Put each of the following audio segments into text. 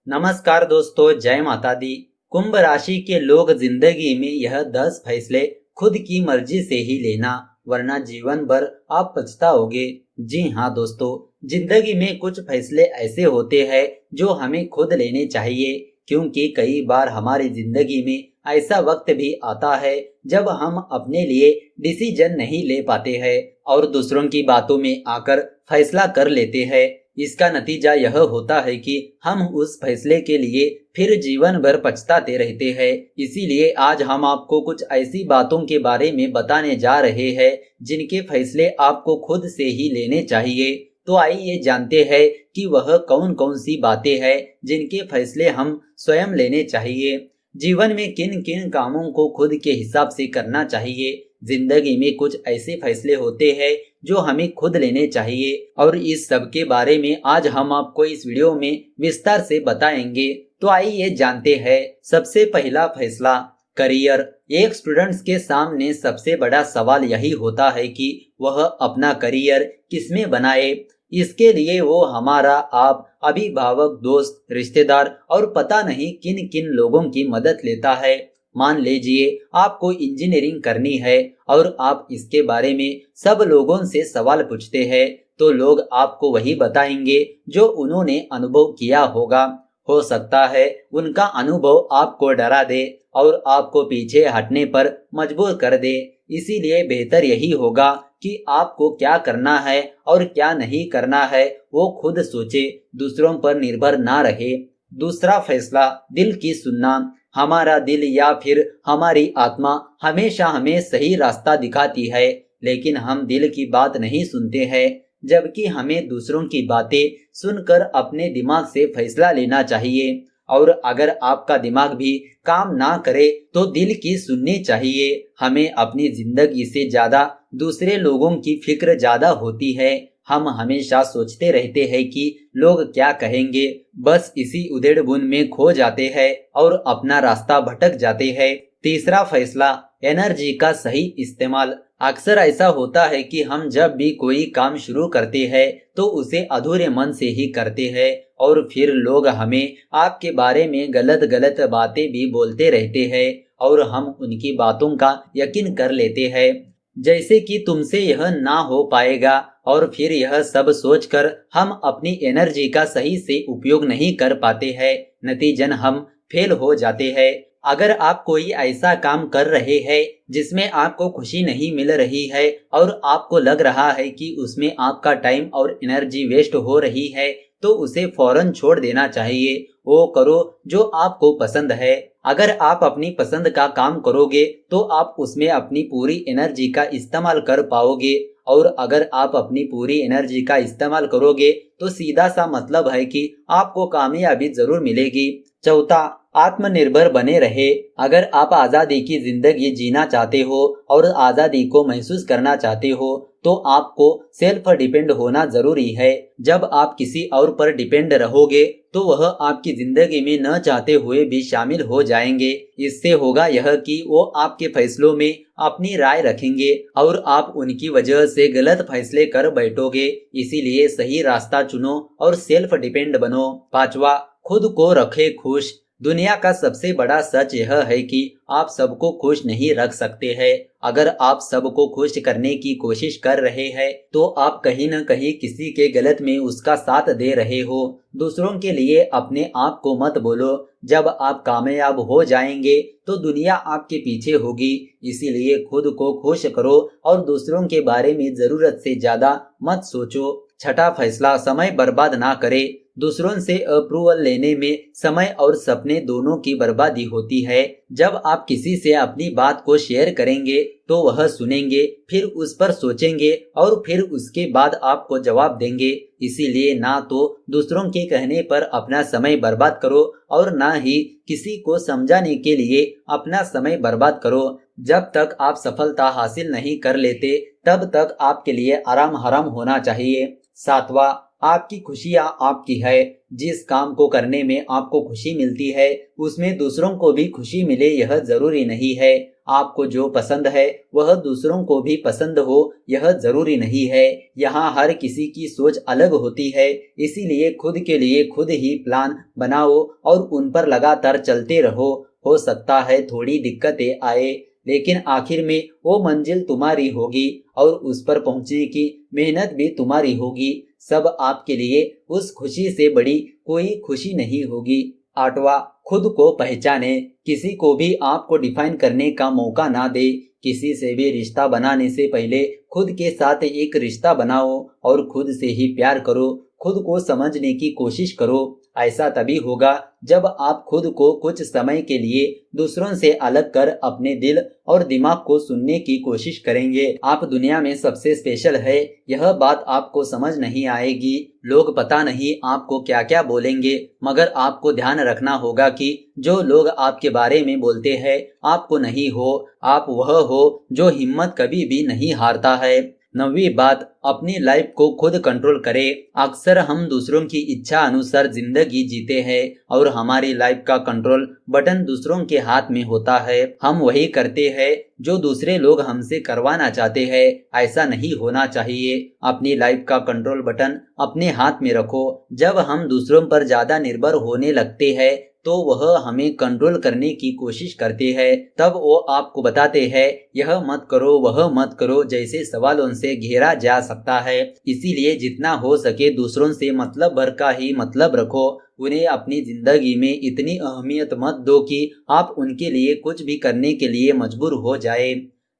नमस्कार दोस्तों, जय माता दी। कुंभ राशि के लोग जिंदगी में यह 10 फैसले खुद की मर्जी से ही लेना, वरना जीवन भर आप पछताओगे। जी हाँ दोस्तों, जिंदगी में कुछ फैसले ऐसे होते हैं जो हमें खुद लेने चाहिए, क्योंकि कई बार हमारी जिंदगी में ऐसा वक्त भी आता है जब हम अपने लिए डिसीजन नहीं ले पाते हैं और दूसरों की बातों में आकर फैसला कर लेते हैं। इसका नतीजा यह होता है कि हम उस फैसले के लिए फिर जीवन भर पछताते रहते हैं। इसीलिए आज हम आपको कुछ ऐसी बातों के बारे में बताने जा रहे हैं जिनके फैसले आपको खुद से ही लेने चाहिए। तो आइए जानते हैं कि वह कौन कौन सी बातें हैं जिनके फैसले हम स्वयं लेने चाहिए। जीवन में किन किन कामों को खुद के हिसाब से करना चाहिए। जिंदगी में कुछ ऐसे फैसले होते हैं जो हमें खुद लेने चाहिए और इस सब के बारे में आज हम आपको इस वीडियो में विस्तार से बताएंगे। तो आइए जानते हैं। सबसे पहला फैसला, करियर। एक स्टूडेंट्स के सामने सबसे बड़ा सवाल यही होता है कि वह अपना करियर किसमें बनाए। इसके लिए वो हमारा आप अभिभावक, दोस्त, रिश्तेदार और पता नहीं किन किन लोगों की मदद लेता है। मान लीजिए आपको इंजीनियरिंग करनी है और आप इसके बारे में सब लोगों से सवाल पूछते हैं, तो लोग आपको वही बताएंगे जो उन्होंने अनुभव किया होगा। हो सकता है उनका अनुभव आपको डरा दे और आपको पीछे हटने पर मजबूर कर दे। इसीलिए बेहतर यही होगा कि आपको क्या करना है और क्या नहीं करना है वो खुद सोचे, दूसरों पर निर्भर ना रहे। दूसरा फैसला, दिल की सुनना। हमारा दिल या फिर हमारी आत्मा हमेशा हमें सही रास्ता दिखाती है, लेकिन हम दिल की बात नहीं सुनते हैं। जबकि हमें दूसरों की बातें सुनकर अपने दिमाग से फैसला लेना चाहिए। और अगर आपका दिमाग भी काम ना करे तो दिल की सुननी चाहिए। हमें अपनी जिंदगी से ज्यादा दूसरे लोगों की फिक्र ज्यादा होती है। हम हमेशा सोचते रहते हैं कि लोग क्या कहेंगे, बस इसी उधेड़-बुन में खो जाते हैं और अपना रास्ता भटक जाते हैं। तीसरा फैसला, एनर्जी का सही इस्तेमाल। अक्सर ऐसा होता है कि हम जब भी कोई काम शुरू करते हैं तो उसे अधूरे मन से ही करते हैं और फिर लोग हमें आपके बारे में गलत गलत बातें भी बोलते रहते हैं और हम उनकी बातों का यकीन कर लेते हैं, जैसे कि तुमसे यह ना हो पाएगा। और फिर यह सब सोचकर हम अपनी एनर्जी का सही से उपयोग नहीं कर पाते हैं। नतीजन हम फेल हो जाते हैं। अगर आप कोई ऐसा काम कर रहे हैं जिसमें आपको खुशी नहीं मिल रही है और आपको लग रहा है कि उसमें आपका टाइम और एनर्जी वेस्ट हो रही है, तो उसे फौरन छोड़ देना चाहिए। वो करो जो आपको पसंद है। अगर आप अपनी पसंद का काम करोगे तो आप उसमें अपनी पूरी एनर्जी का इस्तेमाल कर पाओगे और अगर आप अपनी पूरी एनर्जी का इस्तेमाल करोगे तो सीधा सा मतलब है कि आपको कामयाबी जरूर मिलेगी। चौथा, आत्मनिर्भर बने रहे। अगर आप आजादी की जिंदगी जीना चाहते हो और आजादी को महसूस करना चाहते हो तो आपको सेल्फ डिपेंड होना जरूरी है। जब आप किसी और पर डिपेंड रहोगे तो वह आपकी जिंदगी में न चाहते हुए भी शामिल हो जाएंगे। इससे होगा यह कि वो आपके फैसलों में अपनी राय रखेंगे और आप उनकी वजह से गलत फैसले कर बैठोगे। इसीलिए सही रास्ता चुनो और सेल्फ डिपेंड बनो। पांचवा, खुद को रखे खुश। दुनिया का सबसे बड़ा सच यह है कि आप सबको खुश नहीं रख सकते हैं। अगर आप सबको खुश करने की कोशिश कर रहे हैं तो आप कहीं न कहीं किसी के गलत में उसका साथ दे रहे हो। दूसरों के लिए अपने आप को मत बोलो। जब आप कामयाब हो जाएंगे तो दुनिया आपके पीछे होगी। इसीलिए खुद को खुश करो और दूसरों के बारे में जरूरत से ज्यादा मत सोचो। छठा फैसला, समय बर्बाद ना करे। दूसरों से अप्रूवल लेने में समय और सपने दोनों की बर्बादी होती है। जब आप किसी से अपनी बात को शेयर करेंगे तो वह सुनेंगे, फिर उस पर सोचेंगे और फिर उसके बाद आपको जवाब देंगे। इसीलिए ना तो दूसरों के कहने पर अपना समय बर्बाद करो और ना ही किसी को समझाने के लिए अपना समय बर्बाद करो। जब तक आप सफलता हासिल नहीं कर लेते तब तक आपके लिए आराम हराम होना चाहिए। सातवां, आपकी खुशियाँ आपकी है। जिस काम को करने में आपको खुशी मिलती है उसमें दूसरों को भी खुशी मिले यह जरूरी नहीं है। आपको जो पसंद है वह दूसरों को भी पसंद हो यह जरूरी नहीं है। यहाँ हर किसी की सोच अलग होती है, इसीलिए खुद के लिए खुद ही प्लान बनाओ और उन पर लगातार चलते रहो। हो सकता है थोड़ी दिक्कतें आए, लेकिन आखिर में वो मंजिल तुम्हारी होगी और उस पर पहुंचने की मेहनत भी तुम्हारी होगी। सब आपके लिए उस खुशी से बड़ी कोई खुशी नहीं होगी। आठवां, खुद को पहचाने। किसी को भी आपको डिफाइन करने का मौका ना दे। किसी से भी रिश्ता बनाने से पहले खुद के साथ एक रिश्ता बनाओ और खुद से ही प्यार करो। खुद को समझने की कोशिश करो। ऐसा तभी होगा जब आप खुद को कुछ समय के लिए दूसरों से अलग कर अपने दिल और दिमाग को सुनने की कोशिश करेंगे। आप दुनिया में सबसे स्पेशल है, यह बात आपको समझ नहीं आएगी। लोग पता नहीं आपको क्या क्या बोलेंगे, मगर आपको ध्यान रखना होगा कि जो लोग आपके बारे में बोलते हैं आपको नहीं हो। आप वह हो जो हिम्मत कभी भी नहीं हारता है। 9वीं बात, अपनी लाइफ को खुद कंट्रोल करें। अक्सर हम दूसरों की इच्छा अनुसार जिंदगी जीते हैं और हमारी लाइफ का कंट्रोल बटन दूसरों के हाथ में होता है। हम वही करते हैं जो दूसरे लोग हमसे करवाना चाहते हैं। ऐसा नहीं होना चाहिए। अपनी लाइफ का कंट्रोल बटन अपने हाथ में रखो। जब हम दूसरों पर ज्यादा निर्भर होने लगते हैं तो वह हमें कंट्रोल करने की कोशिश करते हैं। तब वो आपको बताते हैं यह मत करो वह मत करो जैसे सवालों से घेरा जा सकता है। इसीलिए जितना हो सके दूसरों से मतलब भर का ही मतलब रखो। उन्हें अपनी जिंदगी में इतनी अहमियत मत दो कि आप उनके लिए कुछ भी करने के लिए मजबूर हो जाए।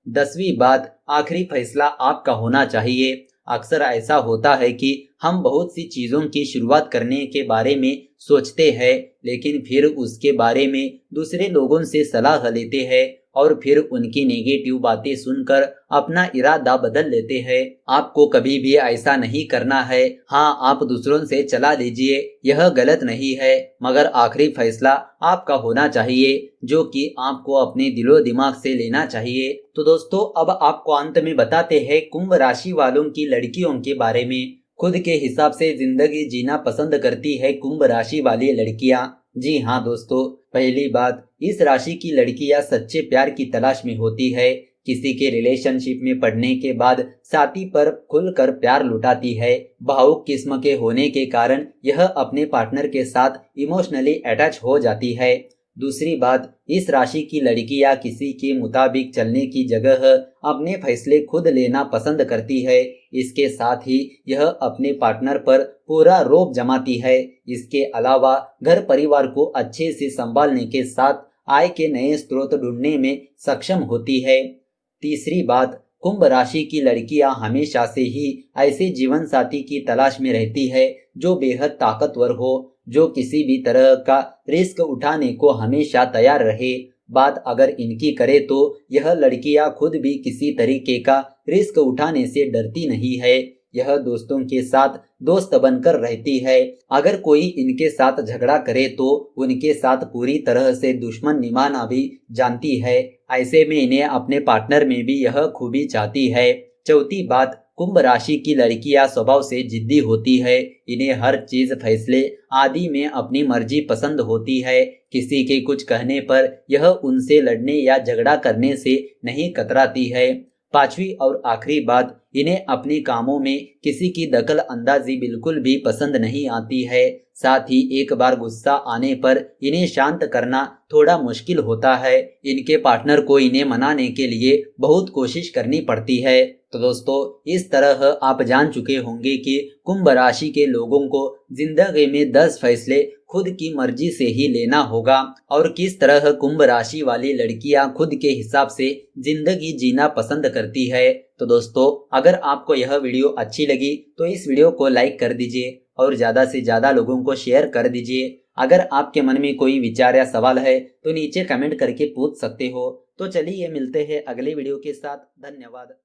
10वीं बात, आखिरी फैसला आपका होना चाहिए। अक्सर ऐसा होता है कि हम बहुत सी चीजों की शुरुआत करने के बारे में सोचते हैं, लेकिन फिर उसके बारे में दूसरे लोगों से सलाह लेते हैं और फिर उनकी नेगेटिव बातें सुनकर अपना इरादा बदल लेते हैं। आपको कभी भी ऐसा नहीं करना है। हाँ, आप दूसरों से चला लीजिए, यह गलत नहीं है, मगर आखिरी फैसला आपका होना चाहिए जो कि आपको अपने दिलो दिमाग से लेना चाहिए। तो दोस्तों, अब आपको अंत में बताते हैं कुंभ राशि वालों की लड़कियों के बारे में। खुद के हिसाब से जिंदगी जीना पसंद करती है कुंभ राशि वाली लड़कियां। जी हाँ दोस्तों, पहली बात, इस राशि की लड़कियां सच्चे प्यार की तलाश में होती है। किसी के रिलेशनशिप में पड़ने के बाद साथी पर खुलकर प्यार लुटाती है। भावुक किस्म के होने के कारण यह अपने पार्टनर के साथ इमोशनली अटैच हो जाती है। दूसरी बात, इस राशि की लड़कियां किसी के मुताबिक चलने की जगह अपने फैसले खुद लेना पसंद करती है। इसके साथ ही यह अपने पार्टनर पर पूरा रोब जमाती है। इसके अलावा घर परिवार को अच्छे से संभालने के साथ आय के नए स्रोत ढूंढने में सक्षम होती है। तीसरी बात, कुंभ राशि की लड़कियां हमेशा से ही ऐसे जीवन साथी की तलाश में रहती है जो बेहद ताकतवर हो, जो किसी भी तरह का रिस्क उठाने को हमेशा तैयार रहे। बात अगर इनकी करे तो यह लड़कियां खुद भी किसी तरीके का रिस्क उठाने से डरती नहीं है। यह दोस्तों के साथ दोस्त बनकर रहती है। अगर कोई इनके साथ झगड़ा करे तो उनके साथ पूरी तरह से दुश्मन निभाना भी जानती है। ऐसे में इन्हें अपने पार्टनर में भी यह खूबी चाहती है। चौथी बात, कुंभ राशि की लड़कियां स्वभाव से जिद्दी होती है। इन्हें हर चीज फैसले आदि में अपनी मर्जी पसंद होती है। किसी के कुछ कहने पर यह उनसे लड़ने या झगड़ा करने से नहीं कतराती है। पांचवी और आखिरी बात, इन्हें अपने कामों में किसी की दखल अंदाजी बिल्कुल भी पसंद नहीं आती है। साथ ही एक बार गुस्सा आने पर इन्हें शांत करना थोड़ा मुश्किल होता है। इनके पार्टनर को इन्हें मनाने के लिए बहुत कोशिश करनी पड़ती है। तो दोस्तों, इस तरह आप जान चुके होंगे कि कुंभ राशि के लोगों को जिंदगी में 10 फैसले खुद की मर्जी से ही लेना होगा और किस तरह कुंभ राशि वाली लड़कियां खुद के हिसाब से जिंदगी जीना पसंद करती है। तो दोस्तों, अगर आपको यह वीडियो अच्छी लगी तो इस वीडियो को लाइक कर दीजिए और ज्यादा से ज्यादा लोगों को शेयर कर दीजिए। अगर आपके मन में कोई विचार या सवाल है तो नीचे कमेंट करके पूछ सकते हो। तो चलिए मिलते हैं अगले वीडियो के साथ। धन्यवाद।